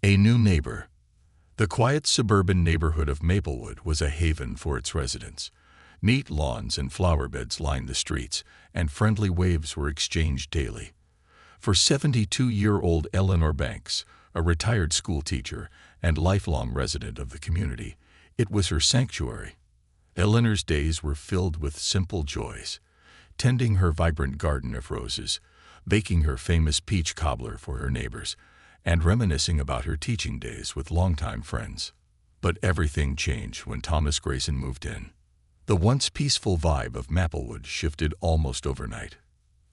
A new neighbor. The quiet suburban neighborhood of Maplewood was a haven for its residents. Neat lawns and flower beds lined the streets, and friendly waves were exchanged daily. For 72-year-old Eleanor Banks, a retired school teacher and lifelong resident of the community, it was her sanctuary. Eleanor's days were filled with simple joys: tending her vibrant garden of roses, baking her famous peach cobbler for her neighbors, and reminiscing about her teaching days with longtime friends. But everything changed when Thomas Grayson moved in. The once peaceful vibe of Maplewood shifted almost overnight.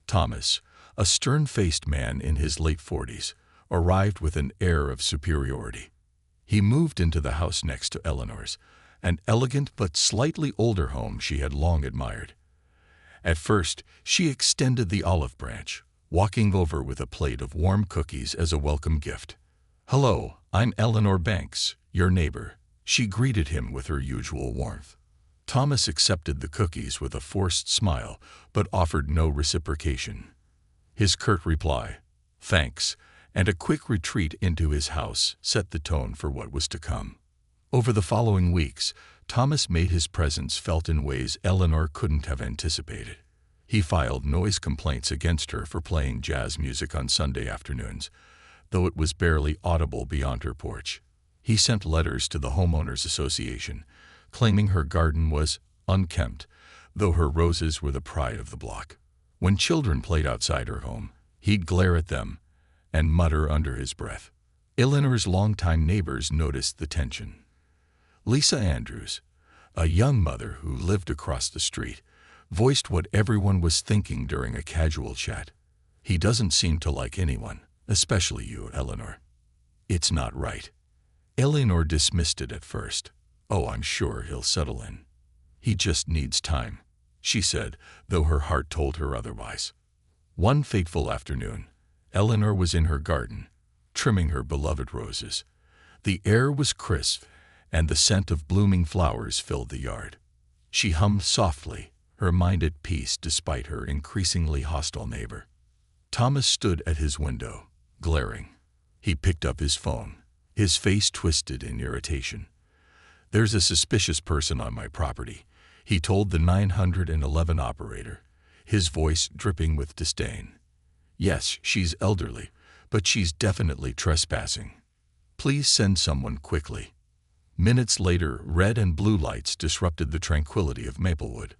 Thomas, a stern-faced man in his late 40s, arrived with an air of superiority. He moved into the house next to Eleanor's, an elegant but slightly older home she had long admired. At first, she extended the olive branch, walking over with a plate of warm cookies as a welcome gift. "Hello, I'm Eleanor Banks, your neighbor," she greeted him with her usual warmth. Thomas accepted the cookies with a forced smile, but offered no reciprocation. His curt reply, "Thanks," and a quick retreat into his house set the tone for what was to come. Over the following weeks, Thomas made his presence felt in ways Eleanor couldn't have anticipated. He filed noise complaints against her for playing jazz music on Sunday afternoons, though it was barely audible beyond her porch. He sent letters to the Homeowners Association, claiming her garden was unkempt, though her roses were the pride of the block. When children played outside her home, he'd glare at them and mutter under his breath. Eleanor's longtime neighbors noticed the tension. Lisa Andrews, a young mother who lived across the street, voiced what everyone was thinking during a casual chat. "He doesn't seem to like anyone, especially you, Eleanor." "It's not right." Eleanor dismissed it at first. "Oh, I'm sure he'll settle in. He just needs time," she said, though her heart told her otherwise. One fateful afternoon, Eleanor was in her garden, trimming her beloved roses. The air was crisp, and the scent of blooming flowers filled the yard. She hummed softly, her mind at peace despite her increasingly hostile neighbor. Thomas stood at his window, glaring. He picked up his phone, his face twisted in irritation. "There's a suspicious person on my property," he told the 911 operator, his voice dripping with disdain. "Yes, she's elderly, but she's definitely trespassing. Please send someone quickly." Minutes later, red and blue lights disrupted the tranquility of Maplewood.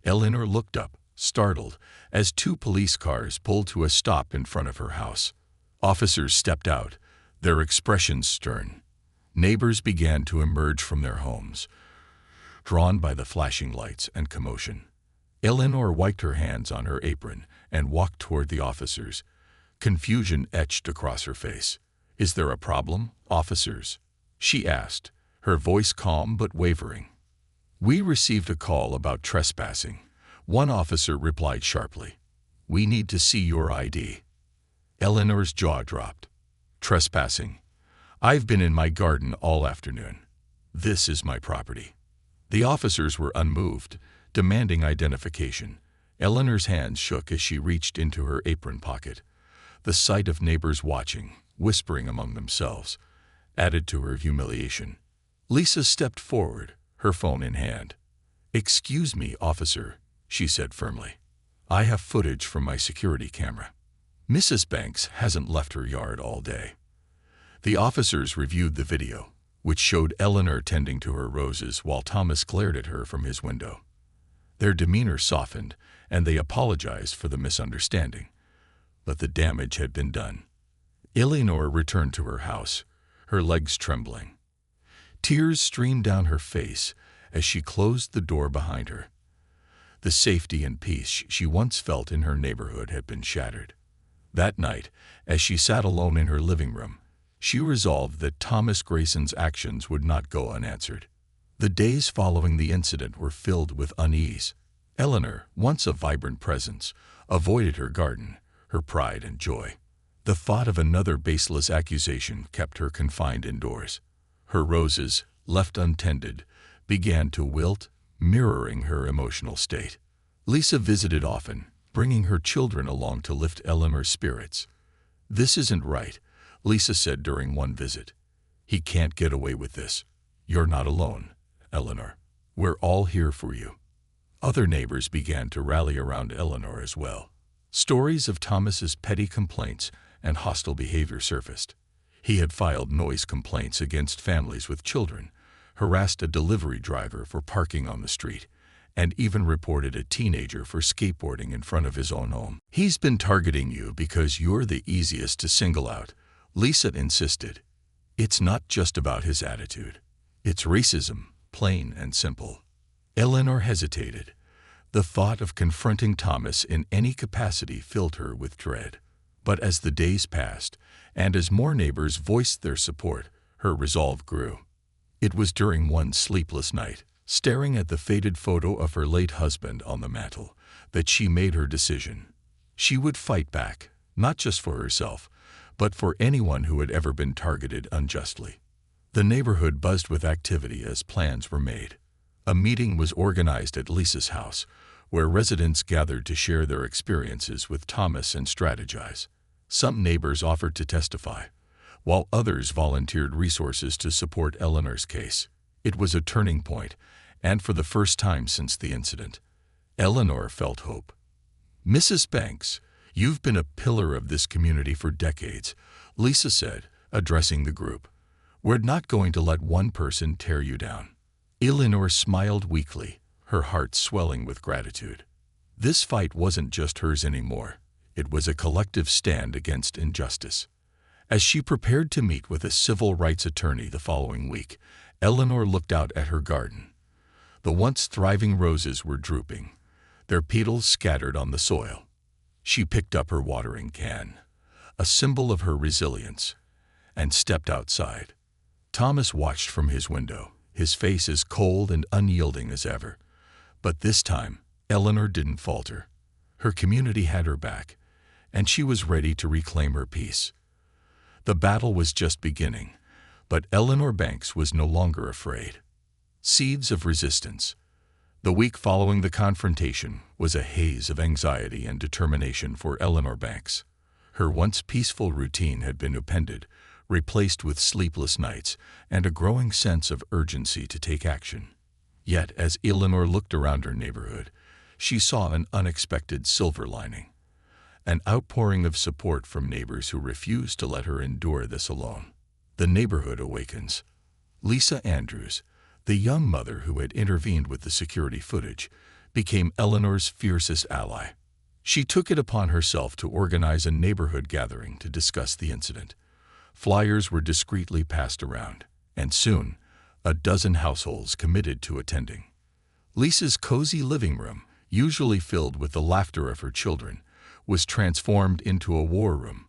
Eleanor looked up, startled, as two police cars pulled to a stop in front of her house. Officers stepped out, their expressions stern. Neighbors began to emerge from their homes, drawn by the flashing lights and commotion. Eleanor wiped her hands on her apron and walked toward the officers. Confusion etched across her face. "Is there a problem, officers?" she asked, her voice calm but wavering. "We received a call about trespassing," one officer replied sharply. "We need to see your ID." Eleanor's jaw dropped. "Trespassing? I've been in my garden all afternoon. This is my property." The officers were unmoved, demanding identification. Eleanor's hands shook as she reached into her apron pocket. The sight of neighbors watching, whispering among themselves, added to her humiliation. Lisa stepped forward, her phone in hand. "Excuse me, officer," she said firmly. "I have footage from my security camera. Mrs. Banks hasn't left her yard all day." The officers reviewed the video, which showed Eleanor tending to her roses while Thomas glared at her from his window. Their demeanor softened, and they apologized for the misunderstanding. But the damage had been done. Eleanor returned to her house, her legs trembling. Tears streamed down her face as she closed the door behind her. The safety and peace she once felt in her neighborhood had been shattered. That night, as she sat alone in her living room, she resolved that Thomas Grayson's actions would not go unanswered. The days following the incident were filled with unease. Eleanor, once a vibrant presence, avoided her garden, her pride and joy. The thought of another baseless accusation kept her confined indoors. Her roses, left untended, began to wilt, mirroring her emotional state. Lisa visited often, bringing her children along to lift Eleanor's spirits. "This isn't right," Lisa said during one visit. "He can't get away with this. You're not alone, Eleanor. We're all here for you." Other neighbors began to rally around Eleanor as well. Stories of Thomas's petty complaints and hostile behavior surfaced. He had filed noise complaints against families with children, harassed a delivery driver for parking on the street, and even reported a teenager for skateboarding in front of his own home. "He's been targeting you because you're the easiest to single out," Lisa insisted. "It's not just about his attitude. It's racism, plain and simple." Eleanor hesitated. The thought of confronting Thomas in any capacity filled her with dread. But as the days passed, and as more neighbors voiced their support, her resolve grew. It was during one sleepless night, staring at the faded photo of her late husband on the mantel, that she made her decision. She would fight back, not just for herself, but for anyone who had ever been targeted unjustly. The neighborhood buzzed with activity as plans were made. A meeting was organized at Lisa's house, where residents gathered to share their experiences with Thomas and strategize. Some neighbors offered to testify, while others volunteered resources to support Eleanor's case. It was a turning point, and for the first time since the incident, Eleanor felt hope. "Mrs. Banks, you've been a pillar of this community for decades," Lisa said, addressing the group. "We're not going to let one person tear you down." Eleanor smiled weakly, her heart swelling with gratitude. This fight wasn't just hers anymore. It was a collective stand against injustice. As she prepared to meet with a civil rights attorney the following week, Eleanor looked out at her garden. The once thriving roses were drooping, their petals scattered on the soil. She picked up her watering can, a symbol of her resilience, and stepped outside. Thomas watched from his window, his face as cold and unyielding as ever. But this time, Eleanor didn't falter. Her community had her back, and she was ready to reclaim her peace. The battle was just beginning, but Eleanor Banks was no longer afraid. Seeds of resistance. The week following the confrontation was a haze of anxiety and determination for Eleanor Banks. Her once peaceful routine had been upended, replaced with sleepless nights and a growing sense of urgency to take action. Yet, as Eleanor looked around her neighborhood, she saw an unexpected silver lining. An outpouring of support from neighbors who refused to let her endure this alone. The neighborhood awakens. Lisa Andrews, the young mother who had intervened with the security footage, became Eleanor's fiercest ally. She took it upon herself to organize a neighborhood gathering to discuss the incident. Flyers were discreetly passed around, and soon, a dozen households committed to attending. Lisa's cozy living room, usually filled with the laughter of her children, was transformed into a war room.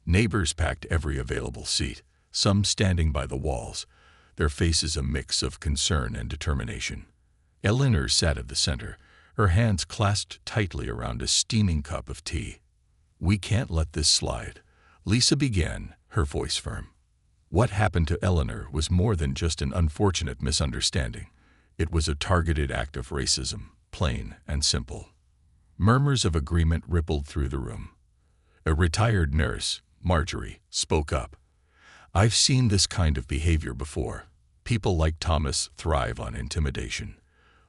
Neighbors packed every available seat, some standing by the walls, their faces a mix of concern and determination. Eleanor sat at the center, her hands clasped tightly around a steaming cup of tea. "We can't let this slide," Lisa began, her voice firm. What happened to Eleanor was more than just an unfortunate misunderstanding. It was a targeted act of racism, plain and simple. Murmurs of agreement rippled through the room. A retired nurse, Marjorie, spoke up. "I've seen this kind of behavior before. People like Thomas thrive on intimidation,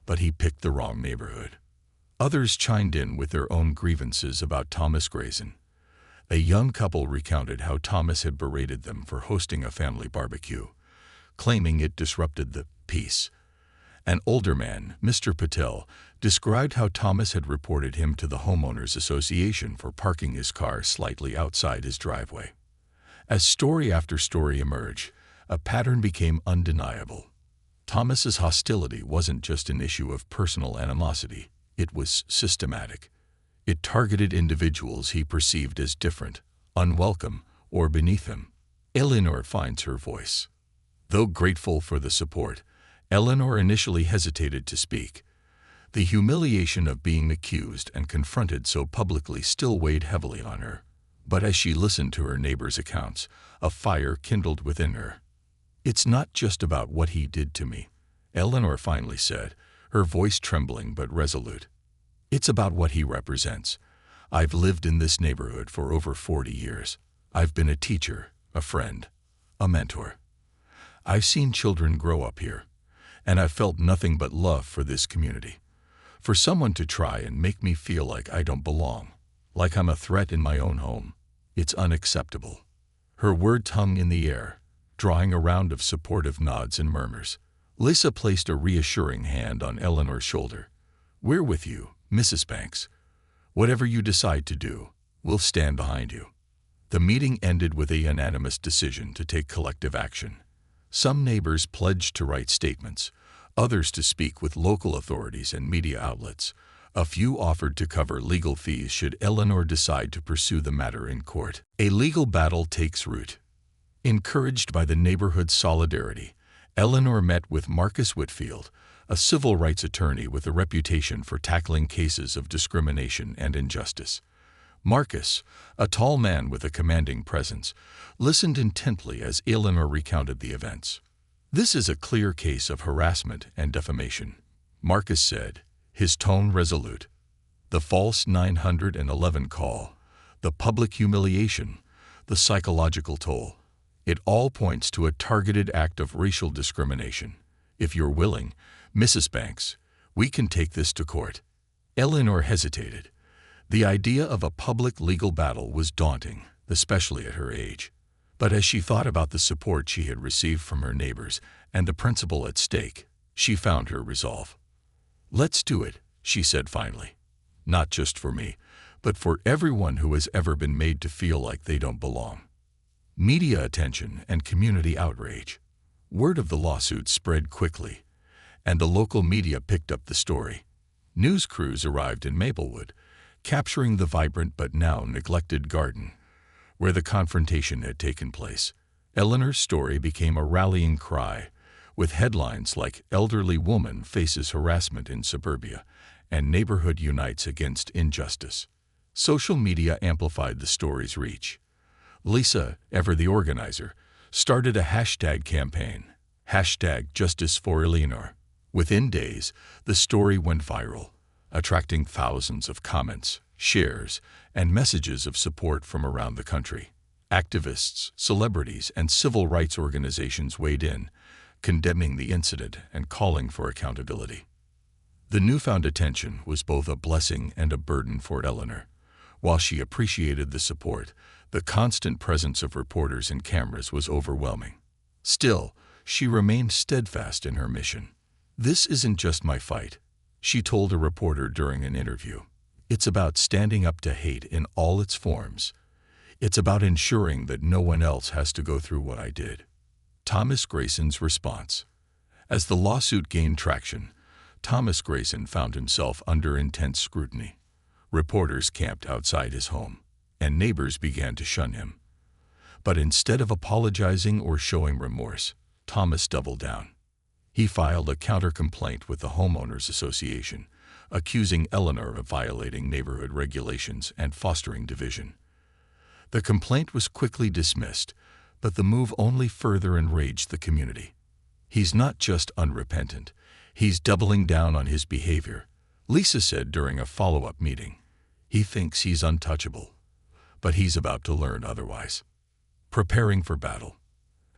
but he picked the wrong neighborhood." Others chimed in with their own grievances about Thomas Grayson. A young couple recounted how Thomas had berated them for hosting a family barbecue, claiming it disrupted the peace. An older man, Mr. Patel, described how Thomas had reported him to the homeowners association for parking his car slightly outside his driveway. As story after story emerged, a pattern became undeniable. Thomas's hostility wasn't just an issue of personal animosity, it was systematic. It targeted individuals he perceived as different, unwelcome, or beneath him. Eleanor finds her voice. Though grateful for the support, Eleanor initially hesitated to speak. The humiliation of being accused and confronted so publicly still weighed heavily on her. But as she listened to her neighbors' accounts, a fire kindled within her. "It's not just about what he did to me," Eleanor finally said, her voice trembling but resolute. "It's about what he represents. I've lived in this neighborhood for over 40 years. I've been a teacher, a friend, a mentor. I've seen children grow up here, and I've felt nothing but love for this community. For someone to try and make me feel like I don't belong, like I'm a threat in my own home, it's unacceptable." Her words hung in the air, drawing a round of supportive nods and murmurs. Lisa placed a reassuring hand on Eleanor's shoulder. "We're with you, Mrs. Banks. Whatever you decide to do, we'll stand behind you." The meeting ended with a unanimous decision to take collective action. Some neighbors pledged to write statements, others to speak with local authorities and media outlets. A few offered to cover legal fees should Eleanor decide to pursue the matter in court. A legal battle takes root. Encouraged by the neighborhood's solidarity, Eleanor met with Marcus Whitfield, a civil rights attorney with a reputation for tackling cases of discrimination and injustice. Marcus, a tall man with a commanding presence, listened intently as Eleanor recounted the events. "This is a clear case of harassment and defamation," Marcus said, his tone resolute. "The false 911 call, the public humiliation, the psychological toll. It all points to a targeted act of racial discrimination. If you're willing, Mrs. Banks, we can take this to court." Eleanor hesitated. The idea of a public legal battle was daunting, especially at her age. But as she thought about the support she had received from her neighbors and the principle at stake, she found her resolve. "Let's do it," she said finally. "Not just for me, but for everyone who has ever been made to feel like they don't belong." Media attention and community outrage. Word of the lawsuit spread quickly, and the local media picked up the story. News crews arrived in Maplewood, capturing the vibrant but now neglected garden where the confrontation had taken place. Eleanor's story became a rallying cry, with headlines like "Elderly Woman Faces Harassment in Suburbia" and "Neighborhood Unites Against Injustice." Social media amplified the story's reach. Lisa, ever the organizer, started a hashtag campaign, #JusticeForEleanor. Within days, the story went viral, attracting thousands of comments, shares, and messages of support from around the country. Activists, celebrities, and civil rights organizations weighed in, condemning the incident and calling for accountability. The newfound attention was both a blessing and a burden for Eleanor. While she appreciated the support, the constant presence of reporters and cameras was overwhelming. Still, she remained steadfast in her mission. "This isn't just my fight," she told a reporter during an interview. "It's about standing up to hate in all its forms. It's about ensuring that no one else has to go through what I did." Thomas Grayson's response. As the lawsuit gained traction, Thomas Grayson found himself under intense scrutiny. Reporters camped outside his home, and neighbors began to shun him. But instead of apologizing or showing remorse, Thomas doubled down. He filed a counter-complaint with the Homeowners Association, accusing Eleanor of violating neighborhood regulations and fostering division. The complaint was quickly dismissed, but the move only further enraged the community. "He's not just unrepentant, he's doubling down on his behavior," Lisa said during a follow-up meeting. "He thinks he's untouchable, but he's about to learn otherwise." Preparing for battle.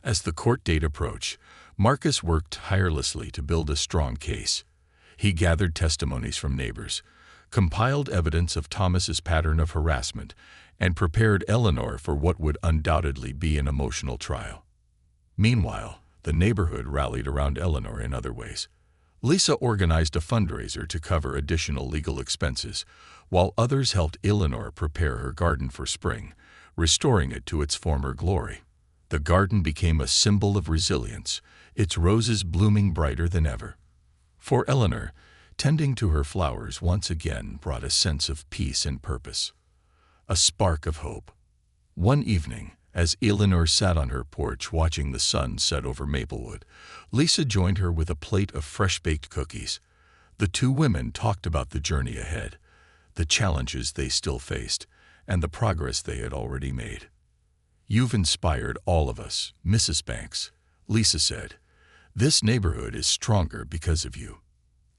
As the court date approached, Marcus worked tirelessly to build a strong case. He gathered testimonies from neighbors, compiled evidence of Thomas's pattern of harassment, and prepared Eleanor for what would undoubtedly be an emotional trial. Meanwhile, the neighborhood rallied around Eleanor in other ways. Lisa organized a fundraiser to cover additional legal expenses, while others helped Eleanor prepare her garden for spring, restoring it to its former glory. The garden became a symbol of resilience, its roses blooming brighter than ever. For Eleanor, tending to her flowers once again brought a sense of peace and purpose, a spark of hope. One evening, as Eleanor sat on her porch watching the sun set over Maplewood, Lisa joined her with a plate of fresh-baked cookies. The two women talked about the journey ahead, the challenges they still faced, and the progress they had already made. "You've inspired all of us, Mrs. Banks," Lisa said. "This neighborhood is stronger because of you."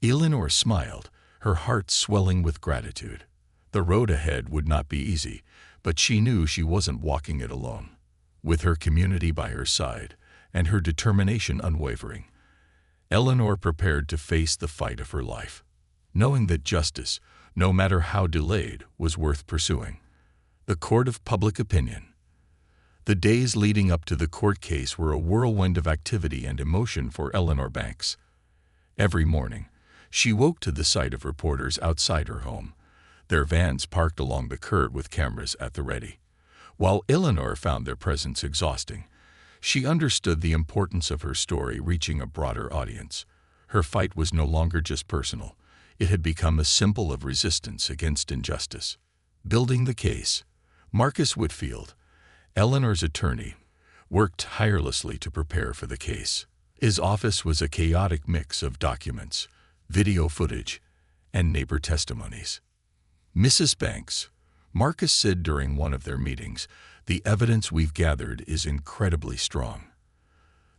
Eleanor smiled, her heart swelling with gratitude. The road ahead would not be easy, but she knew she wasn't walking it alone. With her community by her side and her determination unwavering, Eleanor prepared to face the fight of her life, knowing that justice, no matter how delayed, was worth pursuing. The court of public opinion. The days leading up to the court case were a whirlwind of activity and emotion for Eleanor Banks. Every morning, she woke to the sight of reporters outside her home, their vans parked along the curb with cameras at the ready. While Eleanor found their presence exhausting, she understood the importance of her story reaching a broader audience. Her fight was no longer just personal. It had become a symbol of resistance against injustice. Building the case, Marcus Whitfield, Eleanor's attorney, worked tirelessly to prepare for the case. His office was a chaotic mix of documents, video footage, and neighbor testimonies. "Mrs. Banks," Marcus said during one of their meetings, "the evidence we've gathered is incredibly strong.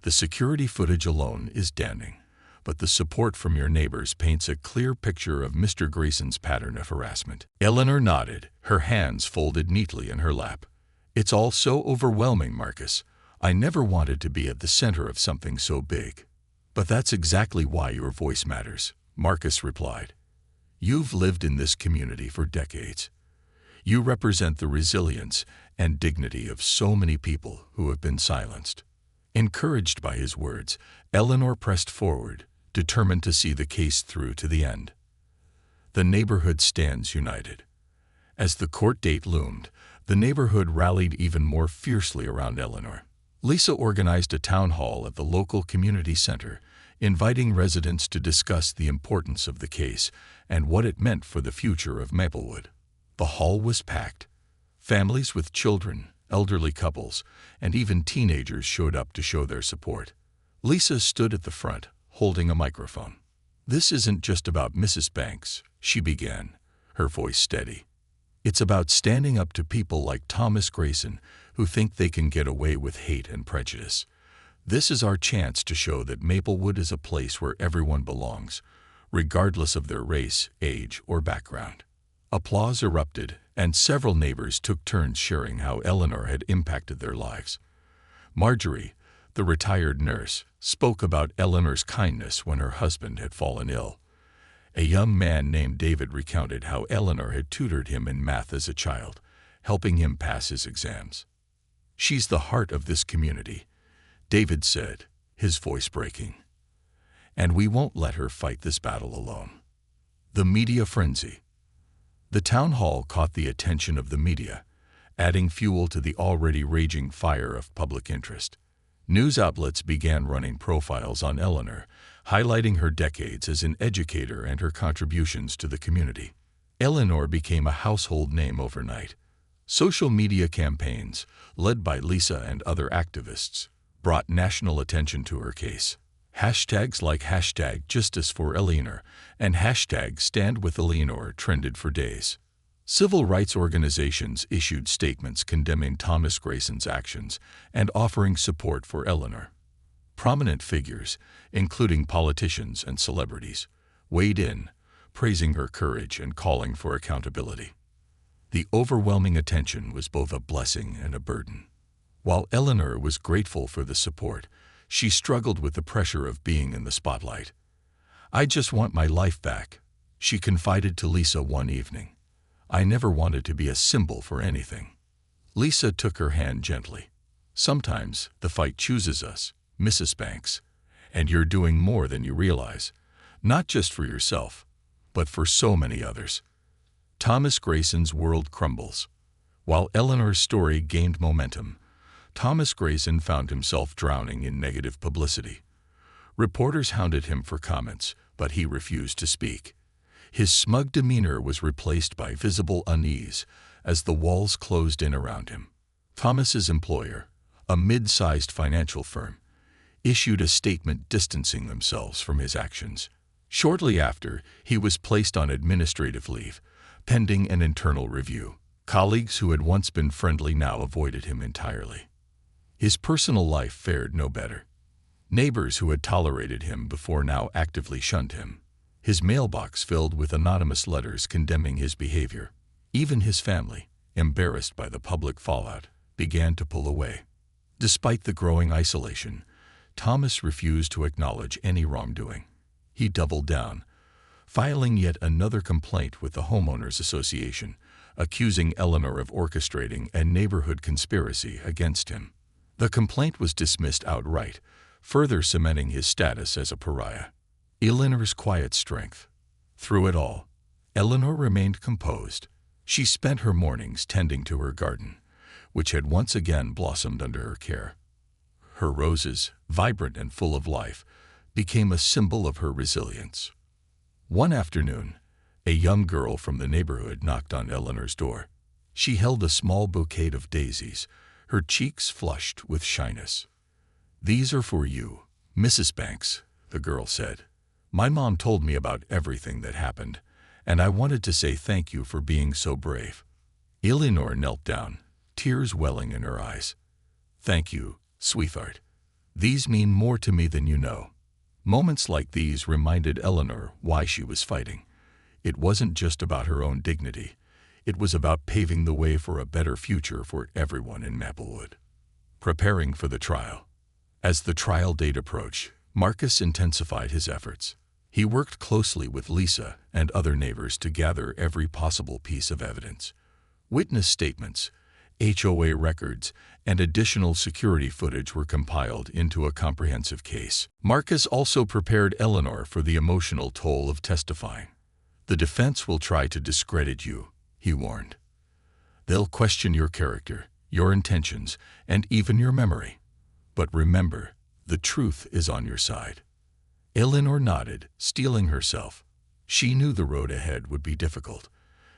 The security footage alone is damning, but the support from your neighbors paints a clear picture of Mr. Grayson's pattern of harassment." Eleanor nodded, her hands folded neatly in her lap. "It's all so overwhelming, Marcus. I never wanted to be at the center of something so big." "But that's exactly why your voice matters," Marcus replied. "You've lived in this community for decades. You represent the resilience and dignity of so many people who have been silenced." Encouraged by his words, Eleanor pressed forward, determined to see the case through to the end. The neighborhood stands united. As the court date loomed, the neighborhood rallied even more fiercely around Eleanor. Lisa organized a town hall at the local community center, inviting residents to discuss the importance of the case and what it meant for the future of Maplewood. The hall was packed. Families with children, elderly couples, and even teenagers showed up to show their support. Lisa stood at the front, holding a microphone. "This isn't just about Mrs. Banks," she began, her voice steady. "It's about standing up to people like Thomas Grayson who think they can get away with hate and prejudice. This is our chance to show that Maplewood is a place where everyone belongs, regardless of their race, age, or background." Applause erupted, and several neighbors took turns sharing how Eleanor had impacted their lives. Marjorie, the retired nurse, spoke about Eleanor's kindness when her husband had fallen ill. A young man named David recounted how Eleanor had tutored him in math as a child, helping him pass his exams. "She's the heart of this community," David said, his voice breaking. "And we won't let her fight this battle alone." The media frenzy. The town hall caught the attention of the media, adding fuel to the already raging fire of public interest. News outlets began running profiles on Eleanor, highlighting her decades as an educator and her contributions to the community. Eleanor became a household name overnight. Social media campaigns, led by Lisa and other activists, brought national attention to her case. Hashtags like #JusticeForEleanor and #StandWithEleanor trended for days. Civil rights organizations issued statements condemning Thomas Grayson's actions and offering support for Eleanor. Prominent figures, including politicians and celebrities, weighed in, praising her courage and calling for accountability. The overwhelming attention was both a blessing and a burden. While Eleanor was grateful for the support, she struggled with the pressure of being in the spotlight. "I just want my life back," she confided to Lisa one evening. "I never wanted to be a symbol for anything." Lisa took her hand gently. "Sometimes the fight chooses us, Mrs. Banks, and you're doing more than you realize, not just for yourself, but for so many others." Thomas Grayson's world crumbles. While Eleanor's story gained momentum, Thomas Grayson found himself drowning in negative publicity. Reporters hounded him for comments, but he refused to speak. His smug demeanor was replaced by visible unease as the walls closed in around him. Thomas's employer, a mid-sized financial firm, issued a statement distancing themselves from his actions. Shortly after, he was placed on administrative leave, pending an internal review. Colleagues who had once been friendly now avoided him entirely. His personal life fared no better. Neighbors who had tolerated him before now actively shunned him. His mailbox filled with anonymous letters condemning his behavior. Even his family, embarrassed by the public fallout, began to pull away. Despite the growing isolation, Thomas refused to acknowledge any wrongdoing. He doubled down, filing yet another complaint with the Homeowners Association, accusing Eleanor of orchestrating a neighborhood conspiracy against him. The complaint was dismissed outright, further cementing his status as a pariah. Eleanor's quiet strength. Through it all, Eleanor remained composed. She spent her mornings tending to her garden, which had once again blossomed under her care. Her roses, vibrant and full of life, became a symbol of her resilience. One afternoon, a young girl from the neighborhood knocked on Eleanor's door. She held a small bouquet of daisies, her cheeks flushed with shyness. "These are for you, Mrs. Banks," the girl said. "My mom told me about everything that happened, and I wanted to say thank you for being so brave." Eleanor knelt down, tears welling in her eyes. "Thank you, sweetheart. These mean more to me than you know." Moments like these reminded Eleanor why she was fighting. It wasn't just about her own dignity. It was about paving the way for a better future for everyone in Maplewood. Preparing for the trial. As the trial date approached, Marcus intensified his efforts. He worked closely with Lisa and other neighbors to gather every possible piece of evidence. Witness statements, HOA records, and additional security footage were compiled into a comprehensive case. Marcus also prepared Eleanor for the emotional toll of testifying. "The defense will try to discredit you," he warned. "They'll question your character, your intentions, and even your memory. But remember, the truth is on your side." Eleanor nodded, steeling herself. She knew the road ahead would be difficult,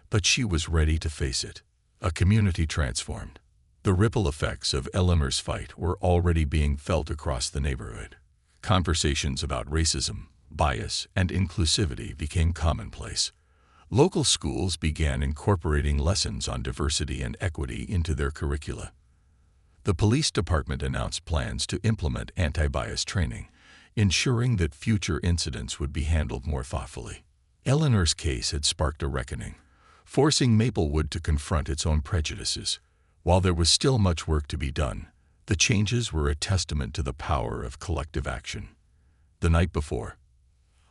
but she was ready to face it. A community transformed. The ripple effects of Eleanor's fight were already being felt across the neighborhood. Conversations about racism, bias, and inclusivity became commonplace. Local schools began incorporating lessons on diversity and equity into their curricula. The police department announced plans to implement anti-bias training, ensuring that future incidents would be handled more thoughtfully. Eleanor's case had sparked a reckoning, forcing Maplewood to confront its own prejudices. While there was still much work to be done, the changes were a testament to the power of collective action. The night before,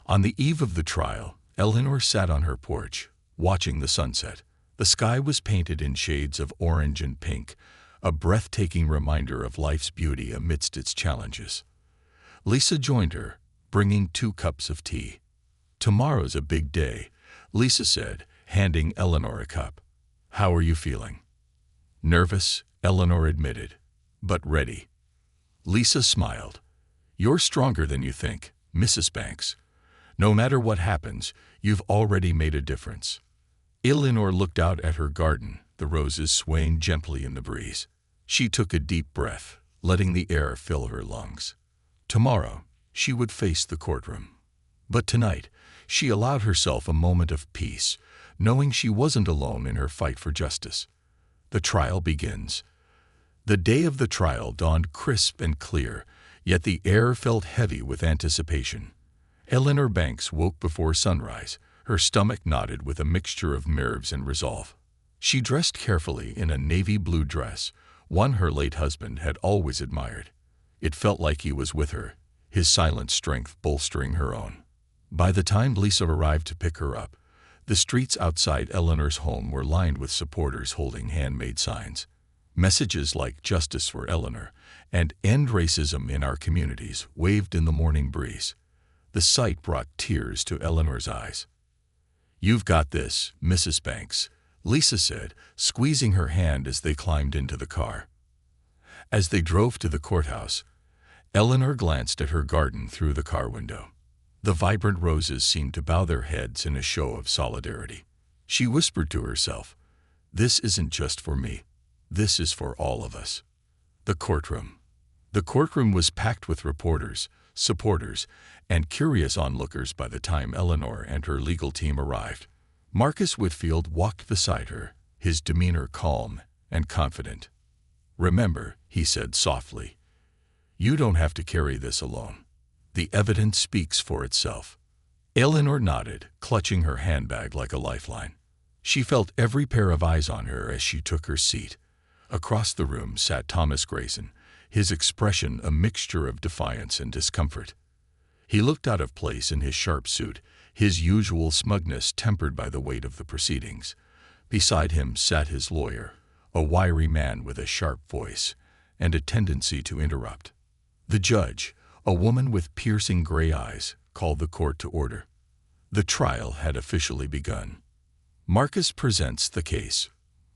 on the eve of the trial, Eleanor sat on her porch, watching the sunset. The sky was painted in shades of orange and pink, a breathtaking reminder of life's beauty amidst its challenges. Lisa joined her, bringing 2 cups of tea. "Tomorrow's a big day," Lisa said, handing Eleanor a cup. "How are you feeling?" "Nervous," Eleanor admitted, "but ready." Lisa smiled. "You're stronger than you think, Mrs. Banks. No matter what happens, you've already made a difference." Eleanor looked out at her garden, the roses swaying gently in the breeze. She took a deep breath, letting the air fill her lungs. Tomorrow, she would face the courtroom. But tonight, she allowed herself a moment of peace, knowing she wasn't alone in her fight for justice. The trial begins. The day of the trial dawned crisp and clear, yet the air felt heavy with anticipation. Eleanor Banks woke before sunrise, her stomach knotted with a mixture of nerves and resolve. She dressed carefully in a navy blue dress, one her late husband had always admired. It felt like he was with her, his silent strength bolstering her own. By the time Lisa arrived to pick her up, the streets outside Eleanor's home were lined with supporters holding handmade signs. Messages like "Justice for Eleanor" and "End racism in our communities" waved in the morning breeze. The sight brought tears to Eleanor's eyes. "You've got this, Mrs. Banks," Lisa said, squeezing her hand as they climbed into the car. As they drove to the courthouse, Eleanor glanced at her garden through the car window. The vibrant roses seemed to bow their heads in a show of solidarity. She whispered to herself, "This isn't just for me. This is for all of us." The courtroom. The courtroom was packed with reporters, supporters, and curious onlookers by the time Eleanor and her legal team arrived. Marcus Whitfield walked beside her, his demeanor calm and confident. "Remember," he said softly, "you don't have to carry this alone. The evidence speaks for itself." Eleanor nodded, clutching her handbag like a lifeline. She felt every pair of eyes on her as she took her seat. Across the room sat Thomas Grayson, his expression a mixture of defiance and discomfort. He looked out of place in his sharp suit, his usual smugness tempered by the weight of the proceedings. Beside him sat his lawyer, a wiry man with a sharp voice and a tendency to interrupt. The judge, a woman with piercing gray eyes, called the court to order. The trial had officially begun. Marcus presents the case.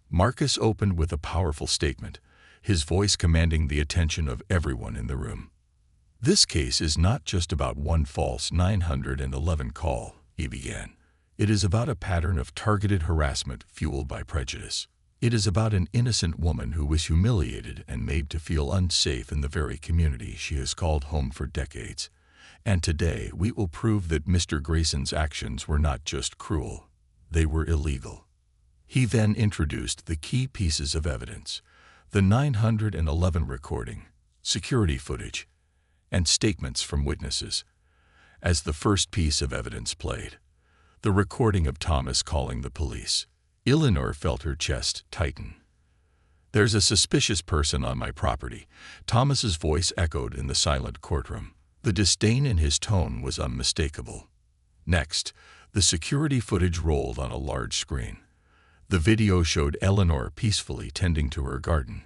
Marcus opened with a powerful statement, his voice commanding the attention of everyone in the room. This case is not just about one false 911 call, he began. It is about a pattern of targeted harassment fueled by prejudice. It is about an innocent woman who was humiliated and made to feel unsafe in the very community she has called home for decades. And today we will prove that Mr. Grayson's actions were not just cruel, they were illegal. He then introduced the key pieces of evidence, the 911 recording, security footage, and statements from witnesses. As the first piece of evidence played, the recording of Thomas calling the police, Eleanor felt her chest tighten. "There's a suspicious person on my property," Thomas's voice echoed in the silent courtroom. The disdain in his tone was unmistakable. Next, the security footage rolled on a large screen. The video showed Eleanor peacefully tending to her garden,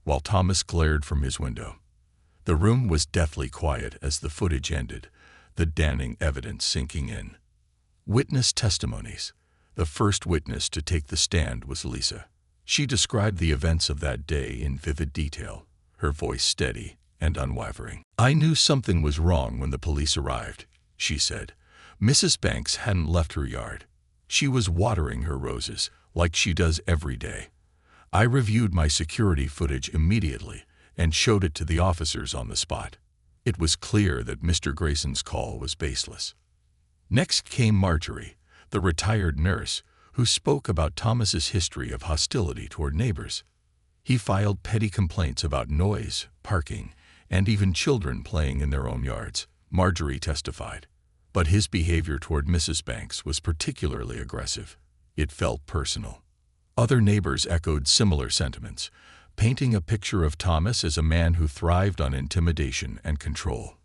while Thomas glared from his window. The room was deathly quiet as the footage ended, the damning evidence sinking in. Witness testimonies. The first witness to take the stand was Lisa. She described the events of that day in vivid detail, her voice steady and unwavering. "I knew something was wrong when the police arrived," she said. "Mrs. Banks hadn't left her yard. She was watering her roses, like she does every day. I reviewed my security footage immediately and showed it to the officers on the spot. It was clear that Mr. Grayson's call was baseless." Next came Marjorie, the retired nurse, who spoke about Thomas's history of hostility toward neighbors. He filed petty complaints about noise, parking, and even children playing in their own yards, Marjorie testified. But his behavior toward Mrs. Banks was particularly aggressive. It felt personal. Other neighbors echoed similar sentiments, painting a picture of Thomas as a man who thrived on intimidation and control.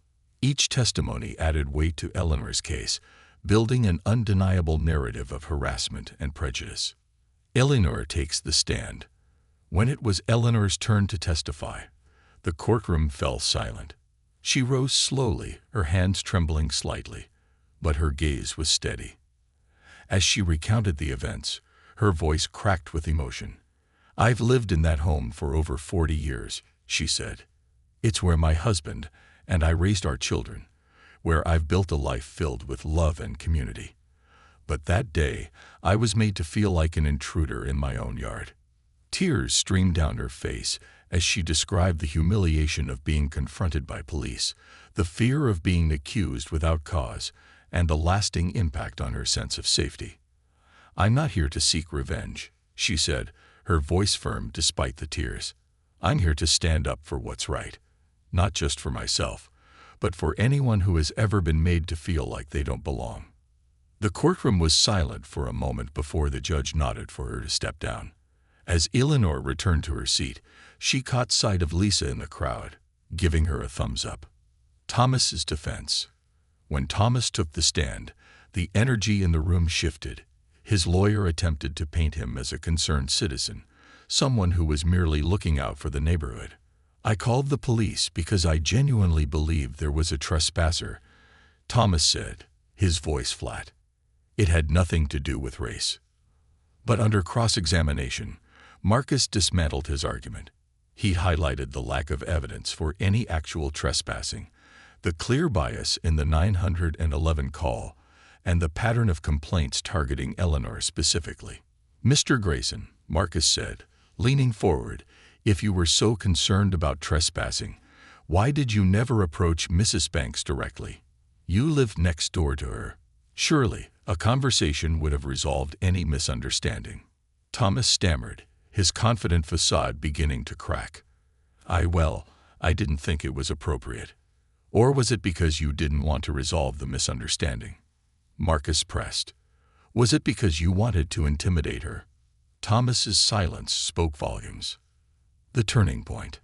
Each testimony added weight to Eleanor's case, building an undeniable narrative of harassment and prejudice. Eleanor takes the stand. When it was Eleanor's turn to testify, the courtroom fell silent. She rose slowly, her hands trembling slightly, but her gaze was steady. As she recounted the events, her voice cracked with emotion. "I've lived in that home for over 40 years, she said. "It's where my husband and I raised our children, where I've built a life filled with love and community. But that day, I was made to feel like an intruder in my own yard." Tears streamed down her face as she described the humiliation of being confronted by police, the fear of being accused without cause, and the lasting impact on her sense of safety. "I'm not here to seek revenge," she said, her voice firm despite the tears. "I'm here to stand up for what's right, not just for myself, but for anyone who has ever been made to feel like they don't belong." The courtroom was silent for a moment before the judge nodded for her to step down. As Eleanor returned to her seat, she caught sight of Lisa in the crowd, giving her a thumbs up. Thomas's defense. When Thomas took the stand, the energy in the room shifted. His lawyer attempted to paint him as a concerned citizen, someone who was merely looking out for the neighborhood. "I called the police because I genuinely believed there was a trespasser," Thomas said, his voice flat. It had nothing to do with race. But under cross-examination, Marcus dismantled his argument. He highlighted the lack of evidence for any actual trespassing, the clear bias in the 911 call, and the pattern of complaints targeting Eleanor specifically. "Mr. Grayson," Marcus said, leaning forward, "if you were so concerned about trespassing, why did you never approach Mrs. Banks directly? You lived next door to her. Surely, a conversation would have resolved any misunderstanding." Thomas stammered, his confident facade beginning to crack. I didn't think it was appropriate." "Or was it because you didn't want to resolve the misunderstanding?" Marcus pressed. "Was it because you wanted to intimidate her?" Thomas's silence spoke volumes. The turning point.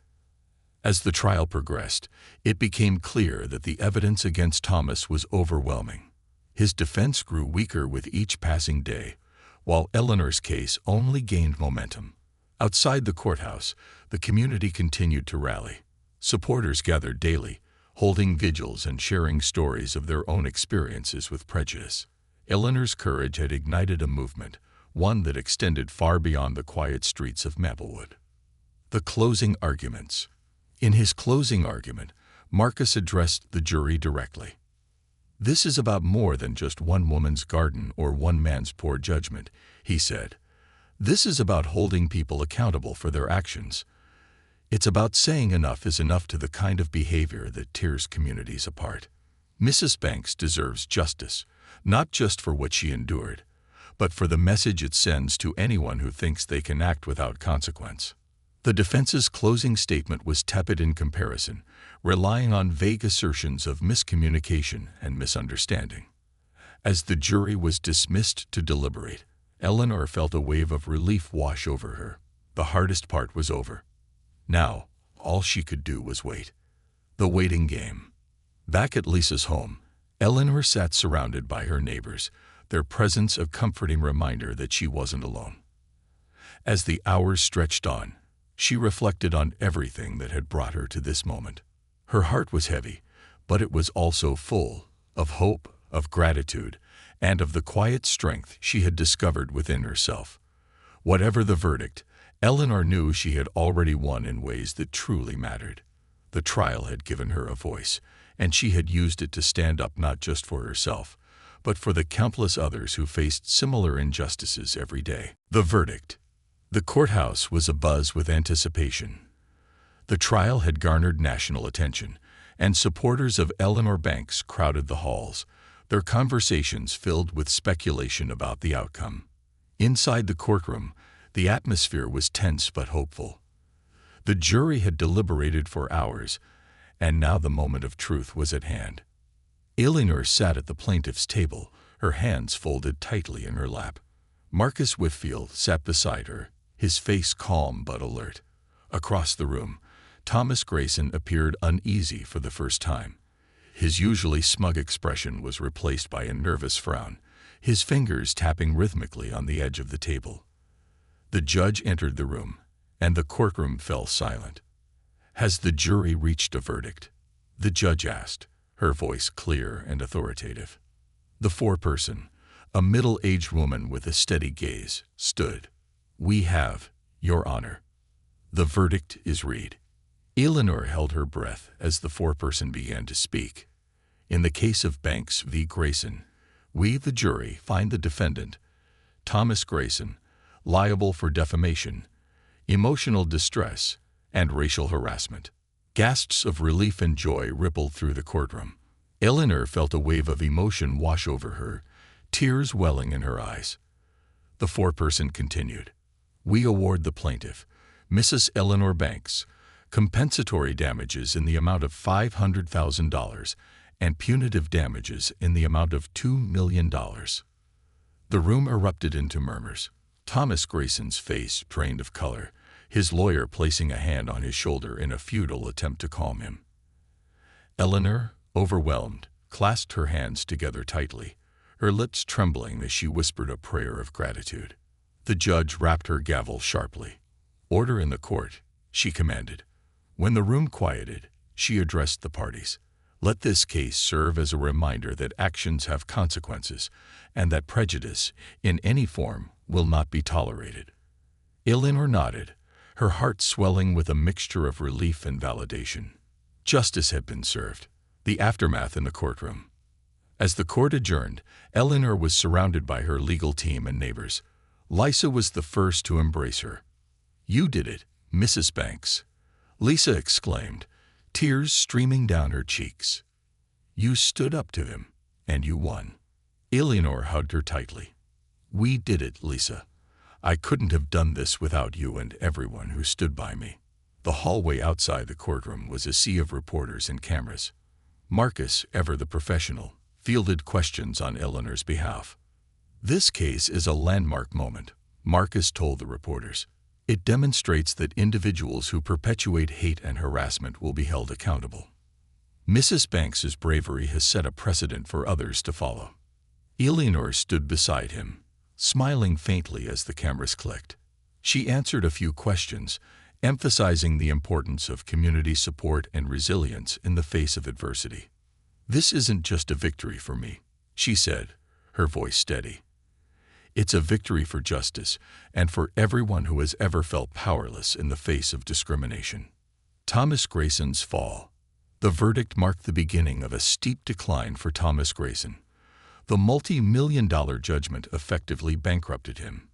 As the trial progressed, it became clear that the evidence against Thomas was overwhelming. His defense grew weaker with each passing day, while Eleanor's case only gained momentum. Outside the courthouse, the community continued to rally. Supporters gathered daily, holding vigils and sharing stories of their own experiences with prejudice. Eleanor's courage had ignited a movement, one that extended far beyond the quiet streets of Maplewood. The closing arguments. In his closing argument, Marcus addressed the jury directly. "This is about more than just one woman's garden or one man's poor judgment," he said. "This is about holding people accountable for their actions. It's about saying enough is enough to the kind of behavior that tears communities apart. Mrs. Banks deserves justice, not just for what she endured, but for the message it sends to anyone who thinks they can act without consequence." The defense's closing statement was tepid in comparison, relying on vague assertions of miscommunication and misunderstanding. As the jury was dismissed to deliberate, Eleanor felt a wave of relief wash over her. The hardest part was over. Now, all she could do was wait. The waiting game. Back at Lisa's home, Eleanor sat surrounded by her neighbors, their presence a comforting reminder that she wasn't alone. As the hours stretched on, she reflected on everything that had brought her to this moment. Her heart was heavy, but it was also full of hope, of gratitude, and of the quiet strength she had discovered within herself. Whatever the verdict, Eleanor knew she had already won in ways that truly mattered. The trial had given her a voice, and she had used it to stand up not just for herself, but for the countless others who faced similar injustices every day. The verdict. The courthouse was abuzz with anticipation. The trial had garnered national attention, and supporters of Eleanor Banks crowded the halls, their conversations filled with speculation about the outcome. Inside the courtroom, the atmosphere was tense but hopeful. The jury had deliberated for hours, and now the moment of truth was at hand. Eleanor sat at the plaintiff's table, her hands folded tightly in her lap. Marcus Whitfield sat beside her, his face calm but alert. Across the room, Thomas Grayson appeared uneasy for the first time. His usually smug expression was replaced by a nervous frown, his fingers tapping rhythmically on the edge of the table. The judge entered the room, and the courtroom fell silent. "Has the jury reached a verdict?" the judge asked, her voice clear and authoritative. The foreperson, a middle-aged woman with a steady gaze, stood. "We have, Your Honor. The verdict is read." Eleanor held her breath as the foreperson began to speak. "In the case of Banks v. Grayson, we, the jury, find the defendant, Thomas Grayson, liable for defamation, emotional distress, and racial harassment." Gasps of relief and joy rippled through the courtroom. Eleanor felt a wave of emotion wash over her, tears welling in her eyes. The foreperson continued. "We award the plaintiff, Mrs. Eleanor Banks, compensatory damages in the amount of $500,000 and punitive damages in the amount of $2 million. The room erupted into murmurs. Thomas Grayson's face drained of color, his lawyer placing a hand on his shoulder in a futile attempt to calm him. Eleanor, overwhelmed, clasped her hands together tightly, her lips trembling as she whispered a prayer of gratitude. The judge rapped her gavel sharply. "Order in the court," she commanded. When the room quieted, she addressed the parties. "Let this case serve as a reminder that actions have consequences, and that prejudice, in any form, will not be tolerated." Eleanor nodded, her heart swelling with a mixture of relief and validation. Justice had been served. The aftermath in the courtroom. As the court adjourned, Eleanor was surrounded by her legal team and neighbors. Lisa was the first to embrace her. "You did it, Mrs. Banks," Lisa exclaimed, tears streaming down her cheeks. "You stood up to him, and you won." Eleanor hugged her tightly. "We did it, Lisa. I couldn't have done this without you and everyone who stood by me." The hallway outside the courtroom was a sea of reporters and cameras. Marcus, ever the professional, fielded questions on Eleanor's behalf. "This case is a landmark moment," Marcus told the reporters. It demonstrates that individuals who perpetuate hate and harassment will be held accountable. Mrs. Banks's bravery has set a precedent for others to follow. Eleanor stood beside him, smiling faintly as the cameras clicked. She answered a few questions, emphasizing the importance of community support and resilience in the face of adversity. "This isn't just a victory for me," she said, her voice steady. "It's a victory for justice and for everyone who has ever felt powerless in the face of discrimination." Thomas Grayson's fall. The verdict marked the beginning of a steep decline for Thomas Grayson. The multi-million-dollar judgment effectively bankrupted him.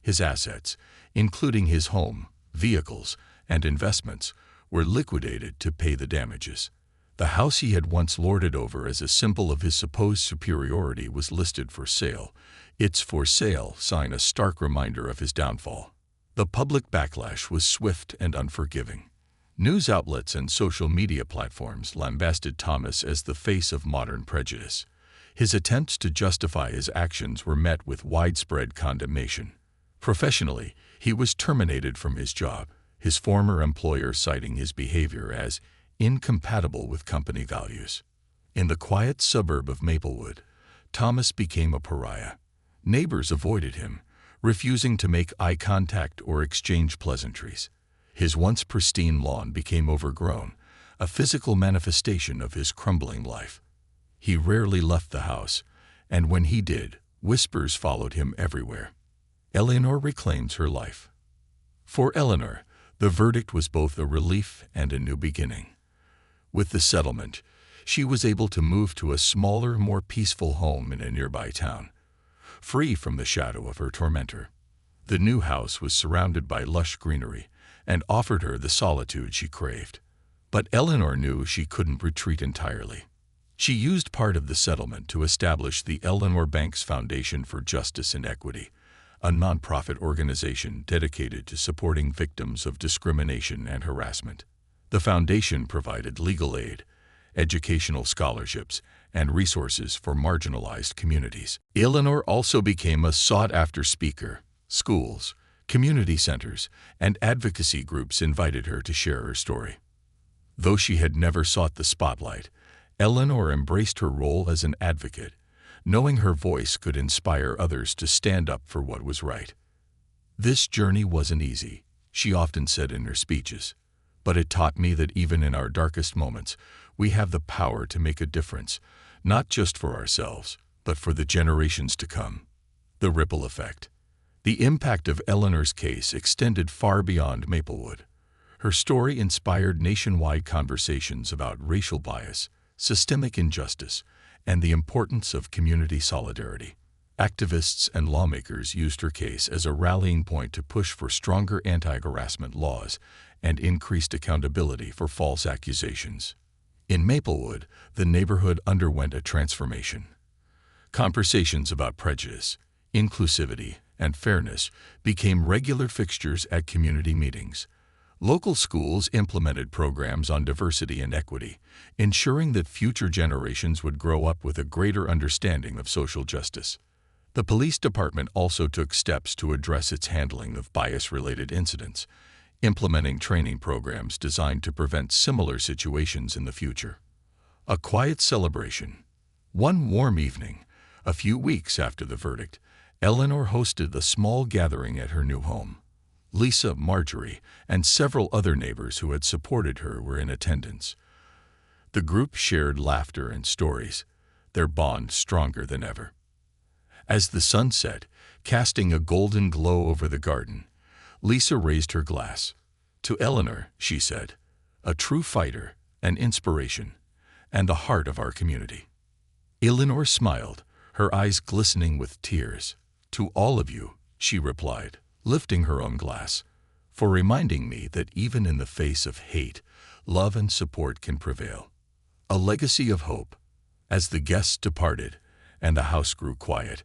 His assets, including his home, vehicles, and investments, were liquidated to pay the damages. The house he had once lorded over as a symbol of his supposed superiority was listed for sale, its "for sale" sign a stark reminder of his downfall. The public backlash was swift and unforgiving. News outlets and social media platforms lambasted Thomas as the face of modern prejudice. His attempts to justify his actions were met with widespread condemnation. Professionally, he was terminated from his job, his former employer citing his behavior as incompatible with company values. In the quiet suburb of Maplewood, Thomas became a pariah. Neighbors avoided him, refusing to make eye contact or exchange pleasantries. His once pristine lawn became overgrown, a physical manifestation of his crumbling life. He rarely left the house, and when he did, whispers followed him everywhere. Eleanor reclaims her life. For Eleanor, the verdict was both a relief and a new beginning. With the settlement, she was able to move to a smaller, more peaceful home in a nearby town, free from the shadow of her tormentor. The new house was surrounded by lush greenery and offered her the solitude she craved. But Eleanor knew she couldn't retreat entirely. She used part of the settlement to establish the Eleanor Banks Foundation for Justice and Equity, a nonprofit organization dedicated to supporting victims of discrimination and harassment. The foundation provided legal aid, educational scholarships, and resources for marginalized communities. Eleanor also became a sought-after speaker. Schools, community centers, and advocacy groups invited her to share her story. Though she had never sought the spotlight, Eleanor embraced her role as an advocate, knowing her voice could inspire others to stand up for what was right. "This journey wasn't easy," she often said in her speeches, "but it taught me that even in our darkest moments, we have the power to make a difference, not just for ourselves, but for the generations to come." The ripple effect. The impact of Eleanor's case extended far beyond Maplewood. Her story inspired nationwide conversations about racial bias, systemic injustice, and the importance of community solidarity. Activists and lawmakers used her case as a rallying point to push for stronger anti-harassment laws and increased accountability for false accusations. In Maplewood, the neighborhood underwent a transformation. Conversations about prejudice, inclusivity, and fairness became regular fixtures at community meetings. Local schools implemented programs on diversity and equity, ensuring that future generations would grow up with a greater understanding of social justice. The police department also took steps to address its handling of bias-related incidents, implementing training programs designed to prevent similar situations in the future. A quiet celebration. One warm evening, a few weeks after the verdict, Eleanor hosted a small gathering at her new home. Lisa, Marjorie, and several other neighbors who had supported her were in attendance. The group shared laughter and stories, their bond stronger than ever. As the sun set, casting a golden glow over the garden, Lisa raised her glass. "To Eleanor," she said, "a true fighter, an inspiration, and the heart of our community." Eleanor smiled, her eyes glistening with tears. "To all of you," she replied, lifting her own glass, "for reminding me that even in the face of hate, love and support can prevail." A legacy of hope. As the guests departed and the house grew quiet,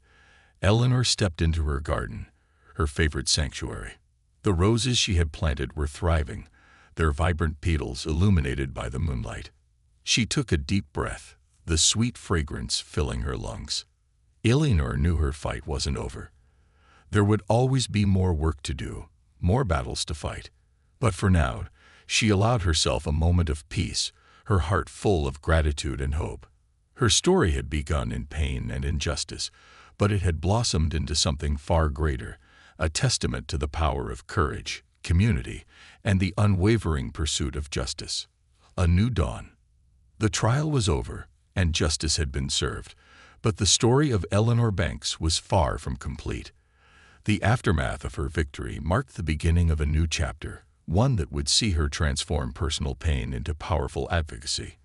Eleanor stepped into her garden, her favorite sanctuary. The roses she had planted were thriving, their vibrant petals illuminated by the moonlight. She took a deep breath, the sweet fragrance filling her lungs. Eleanor knew her fight wasn't over. There would always be more work to do, more battles to fight. But for now, she allowed herself a moment of peace, her heart full of gratitude and hope. Her story had begun in pain and injustice, but it had blossomed into something far greater, a testament to the power of courage, community, and the unwavering pursuit of justice. A new dawn. The trial was over, and justice had been served, but the story of Eleanor Banks was far from complete. The aftermath of her victory marked the beginning of a new chapter, one that would see her transform personal pain into powerful advocacy.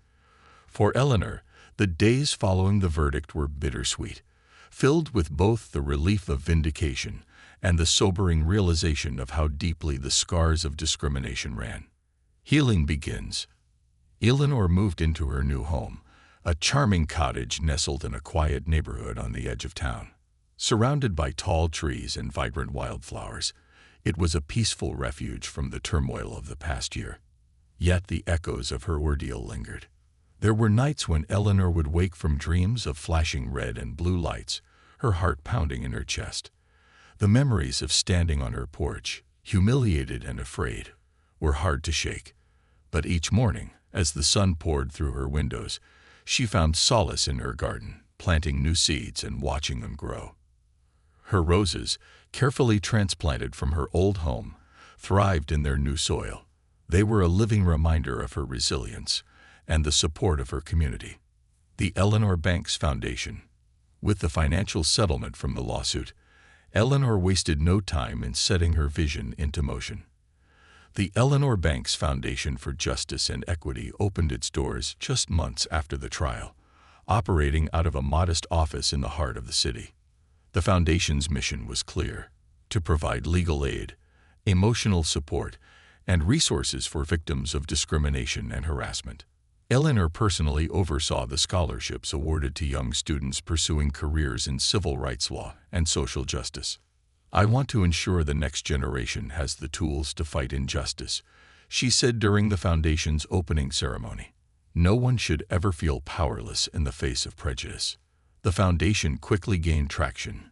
For Eleanor, the days following the verdict were bittersweet, filled with both the relief of vindication and the sobering realization of how deeply the scars of discrimination ran. Healing begins. Eleanor moved into her new home, a charming cottage nestled in a quiet neighborhood on the edge of town. Surrounded by tall trees and vibrant wildflowers, it was a peaceful refuge from the turmoil of the past year. Yet the echoes of her ordeal lingered. There were nights when Eleanor would wake from dreams of flashing red and blue lights, her heart pounding in her chest. The memories of standing on her porch, humiliated and afraid, were hard to shake. But each morning, as the sun poured through her windows, she found solace in her garden, planting new seeds and watching them grow. Her roses, carefully transplanted from her old home, thrived in their new soil. They were a living reminder of her resilience and the support of her community. The Eleanor Banks Foundation. With the financial settlement from the lawsuit, Eleanor wasted no time in setting her vision into motion. The Eleanor Banks Foundation for Justice and Equity opened its doors just months after the trial, operating out of a modest office in the heart of the city. The foundation's mission was clear: to provide legal aid, emotional support, and resources for victims of discrimination and harassment. Eleanor personally oversaw the scholarships awarded to young students pursuing careers in civil rights law and social justice. "I want to ensure the next generation has the tools to fight injustice," she said during the foundation's opening ceremony. No one should ever feel powerless in the face of prejudice. The foundation quickly gained traction.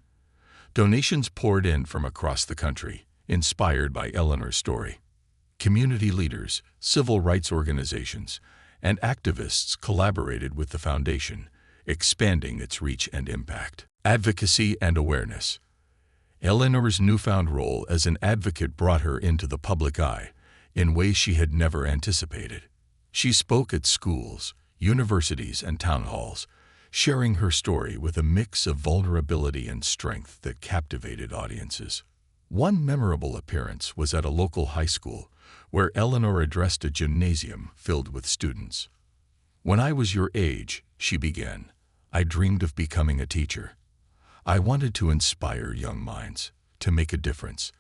Donations poured in from across the country, inspired by Eleanor's story. Community leaders, civil rights organizations, and activists collaborated with the foundation, expanding its reach and impact. Advocacy and awareness. Eleanor's newfound role as an advocate brought her into the public eye in ways she had never anticipated. She spoke at schools, universities, and town halls, sharing her story with a mix of vulnerability and strength that captivated audiences. One memorable appearance was at a local high school, where Eleanor addressed a gymnasium filled with students. "When I was your age," she began, "I dreamed of becoming a teacher. I wanted to inspire young minds, to make a difference.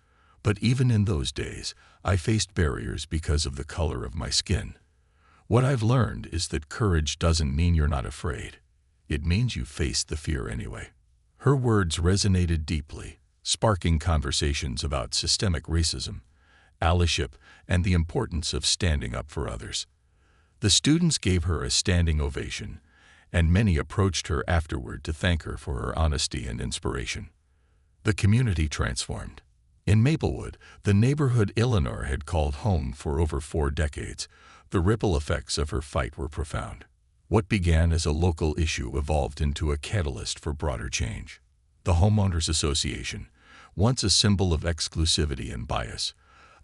But even in those days, I faced barriers because of the color of my skin. What I've learned is that courage doesn't mean you're not afraid. It means you face the fear anyway." Her words resonated deeply, sparking conversations about systemic racism, allyship, and the importance of standing up for others. The students gave her a standing ovation, and many approached her afterward to thank her for her honesty and inspiration. The community transformed. In Maplewood, the neighborhood Eleanor had called home for over 4 decades, the ripple effects of her fight were profound. What began as a local issue evolved into a catalyst for broader change. The Homeowners Association, once a symbol of exclusivity and bias,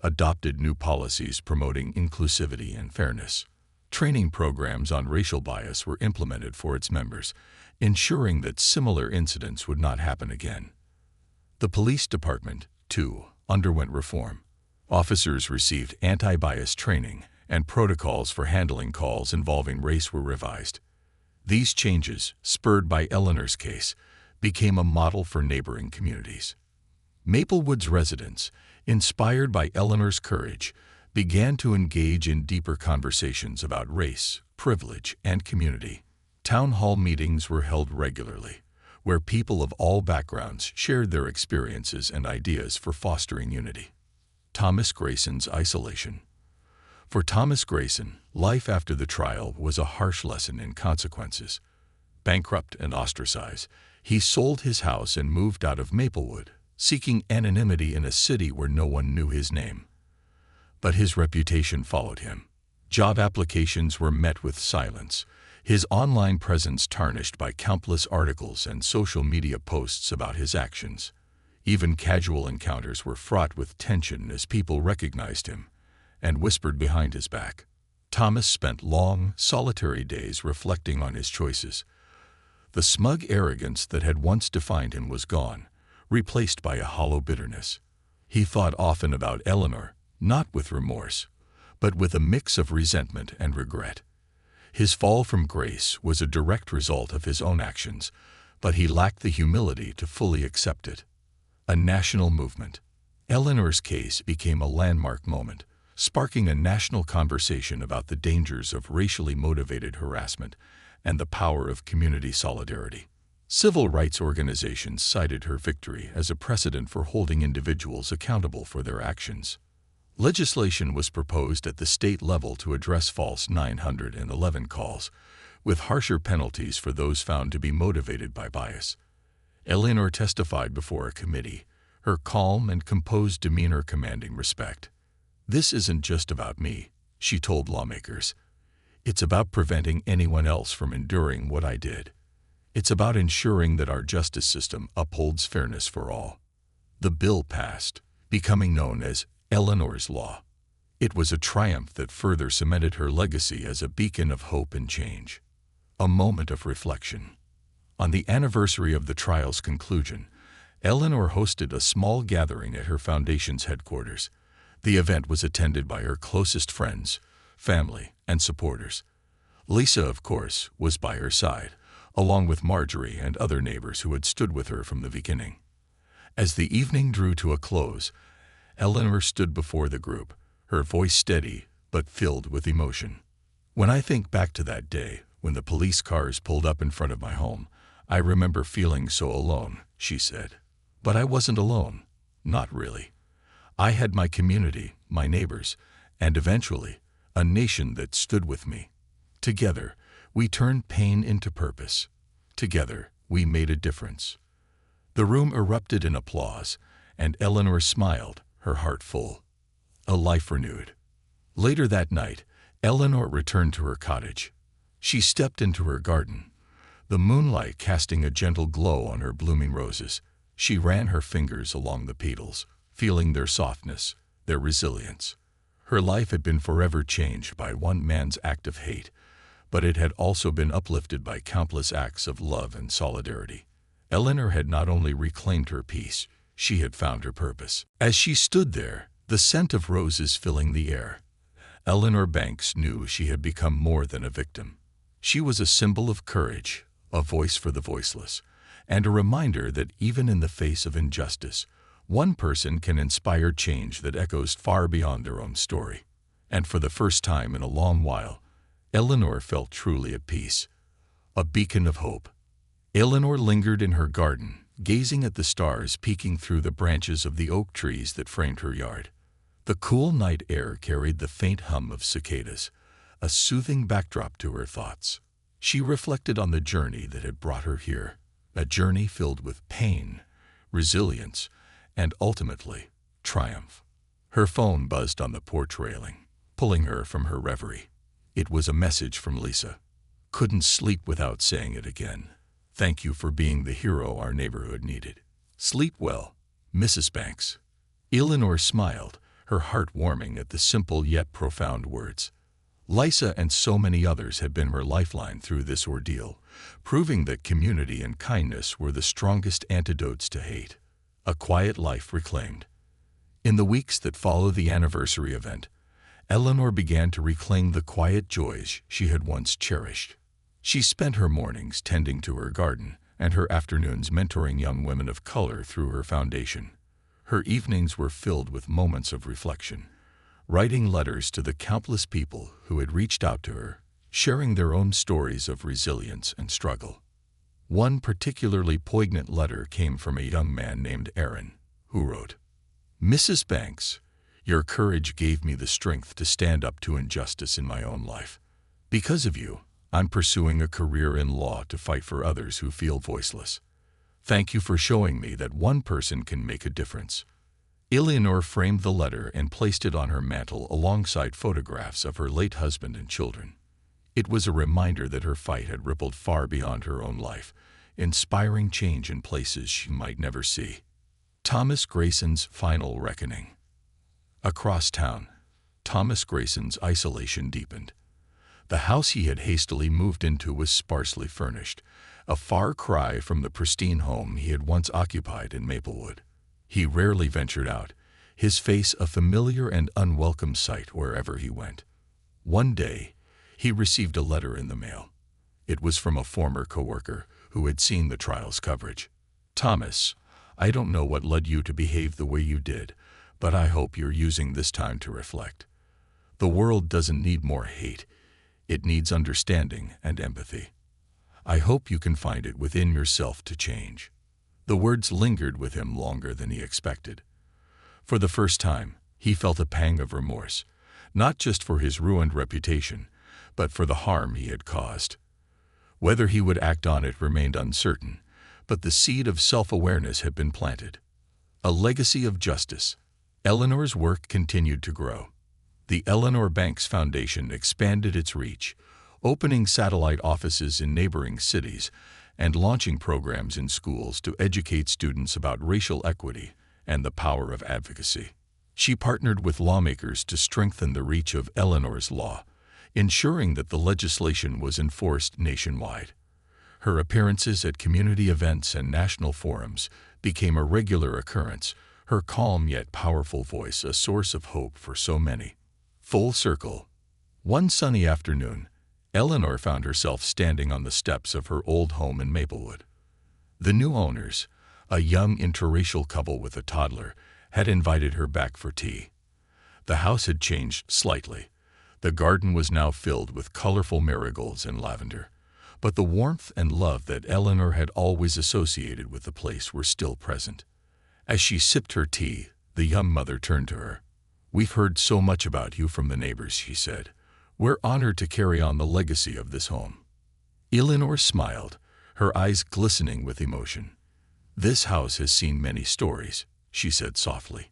adopted new policies promoting inclusivity and fairness. Training programs on racial bias were implemented for its members, ensuring that similar incidents would not happen again. The police department, too, underwent reform. Officers received anti-bias training, and protocols for handling calls involving race were revised. These changes, spurred by Eleanor's case, became a model for neighboring communities. Maplewood's residents, inspired by Eleanor's courage, began to engage in deeper conversations about race, privilege, and community. Town hall meetings were held regularly, where people of all backgrounds shared their experiences and ideas for fostering unity. Thomas Grayson's isolation. For Thomas Grayson, life after the trial was a harsh lesson in consequences. Bankrupt and ostracized, he sold his house and moved out of Maplewood, seeking anonymity in a city where no one knew his name. But his reputation followed him. Job applications were met with silence, his online presence tarnished by countless articles and social media posts about his actions. Even casual encounters were fraught with tension as people recognized him and whispered behind his back. Thomas spent long, solitary days reflecting on his choices. The smug arrogance that had once defined him was gone, replaced by a hollow bitterness. He thought often about Eleanor, not with remorse, but with a mix of resentment and regret. His fall from grace was a direct result of his own actions, but he lacked the humility to fully accept it. A national movement. Eleanor's case became a landmark moment, sparking a national conversation about the dangers of racially motivated harassment and the power of community solidarity. Civil rights organizations cited her victory as a precedent for holding individuals accountable for their actions. Legislation was proposed at the state level to address false 911 calls, with harsher penalties for those found to be motivated by bias. Eleanor testified before a committee, her calm and composed demeanor commanding respect. "This isn't just about me," she told lawmakers. "It's about preventing anyone else from enduring what I did. It's about ensuring that our justice system upholds fairness for all." The bill passed, becoming known as Eleanor's Law. It was a triumph that further cemented her legacy as a beacon of hope and change. A moment of reflection. On the anniversary of the trial's conclusion, Eleanor hosted a small gathering at her foundation's headquarters. The event was attended by her closest friends, family, and supporters. Lisa, of course, was by her side, along with Marjorie and other neighbors who had stood with her from the beginning. As the evening drew to a close, Eleanor stood before the group, her voice steady but filled with emotion. "When I think back to that day, when the police cars pulled up in front of my home, I remember feeling so alone," she said. "But I wasn't alone. Not really. I had my community, my neighbors, and eventually, a nation that stood with me. Together, we turned pain into purpose. Together, we made a difference." The room erupted in applause, and Eleanor smiled, her heart full. A life renewed. Later that night, Eleanor returned to her cottage. She stepped into her garden, the moonlight casting a gentle glow on her blooming roses. She ran her fingers along the petals, feeling their softness, their resilience. Her life had been forever changed by one man's act of hate, but it had also been uplifted by countless acts of love and solidarity. Eleanor had not only reclaimed her peace, she had found her purpose. As she stood there, the scent of roses filling the air, Eleanor Banks knew she had become more than a victim. She was a symbol of courage, a voice for the voiceless, and a reminder that even in the face of injustice, one person can inspire change that echoes far beyond their own story. And for the first time in a long while, Eleanor felt truly at peace, a beacon of hope. Eleanor lingered in her garden, gazing at the stars peeking through the branches of the oak trees that framed her yard. The cool night air carried the faint hum of cicadas, a soothing backdrop to her thoughts. She reflected on the journey that had brought her here, a journey filled with pain, resilience, and ultimately, triumph. Her phone buzzed on the porch railing, pulling her from her reverie. It was a message from Lisa. "Couldn't sleep without saying it again. Thank you for being the hero our neighborhood needed. Sleep well, Mrs. Banks." Eleanor smiled, her heart warming at the simple yet profound words. Lisa and so many others had been her lifeline through this ordeal, proving that community and kindness were the strongest antidotes to hate. A quiet life reclaimed. In the weeks that followed the anniversary event, Eleanor began to reclaim the quiet joys she had once cherished. She spent her mornings tending to her garden and her afternoons mentoring young women of color through her foundation. Her evenings were filled with moments of reflection, writing letters to the countless people who had reached out to her, sharing their own stories of resilience and struggle. One particularly poignant letter came from a young man named Aaron, who wrote, "Mrs. Banks, your courage gave me the strength to stand up to injustice in my own life. Because of you, I'm pursuing a career in law to fight for others who feel voiceless. Thank you for showing me that one person can make a difference." Eleanor framed the letter and placed it on her mantel alongside photographs of her late husband and children. It was a reminder that her fight had rippled far beyond her own life, inspiring change in places she might never see. Thomas Grayson's final reckoning. Across town, Thomas Grayson's isolation deepened. The house he had hastily moved into was sparsely furnished, a far cry from the pristine home he had once occupied in Maplewood. He rarely ventured out, his face a familiar and unwelcome sight wherever he went. One day, he received a letter in the mail. It was from a former coworker who had seen the trial's coverage. "Thomas, I don't know what led you to behave the way you did, but I hope you're using this time to reflect. The world doesn't need more hate. It needs understanding and empathy. I hope you can find it within yourself to change." The words lingered with him longer than he expected. For the first time, he felt a pang of remorse, not just for his ruined reputation, but for the harm he had caused. Whether he would act on it remained uncertain, but the seed of self-awareness had been planted. A legacy of justice. Eleanor's work continued to grow. The Eleanor Banks Foundation expanded its reach, opening satellite offices in neighboring cities and launching programs in schools to educate students about racial equity and the power of advocacy. She partnered with lawmakers to strengthen the reach of Eleanor's law, ensuring that the legislation was enforced nationwide. Her appearances at community events and national forums became a regular occurrence, her calm yet powerful voice a source of hope for so many. Full circle. One sunny afternoon, Eleanor found herself standing on the steps of her old home in Maplewood. The new owners, a young interracial couple with a toddler, had invited her back for tea. The house had changed slightly. The garden was now filled with colorful marigolds and lavender, but the warmth and love that Eleanor had always associated with the place were still present. As she sipped her tea, the young mother turned to her. "We've heard so much about you from the neighbors," she said. "We're honored to carry on the legacy of this home." Eleanor smiled, her eyes glistening with emotion. "This house has seen many stories," she said softly.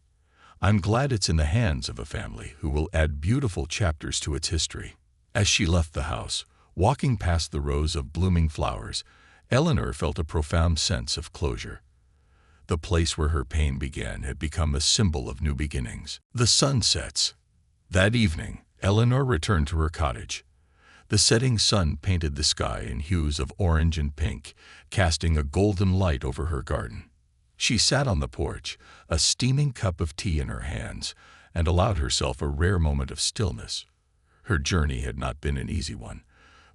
"I'm glad it's in the hands of a family who will add beautiful chapters to its history." As she left the house, walking past the rows of blooming flowers, Eleanor felt a profound sense of closure. The place where her pain began had become a symbol of new beginnings. The sun sets. That evening, Eleanor returned to her cottage. The setting sun painted the sky in hues of orange and pink, casting a golden light over her garden. She sat on the porch, a steaming cup of tea in her hands, and allowed herself a rare moment of stillness. Her journey had not been an easy one,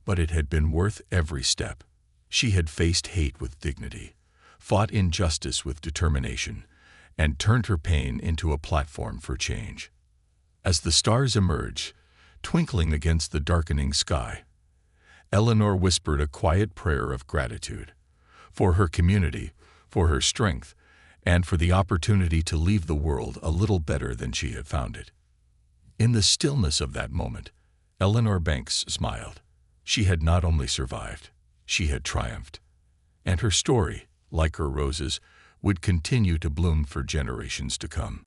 but it had been worth every step. She had faced hate with dignity, fought injustice with determination, and turned her pain into a platform for change. As the stars emerged, twinkling against the darkening sky, Eleanor whispered a quiet prayer of gratitude for her community, for her strength, and for the opportunity to leave the world a little better than she had found it. In the stillness of that moment, Eleanor Banks smiled. She had not only survived, she had triumphed. And her story, like her roses, would continue to bloom for generations to come.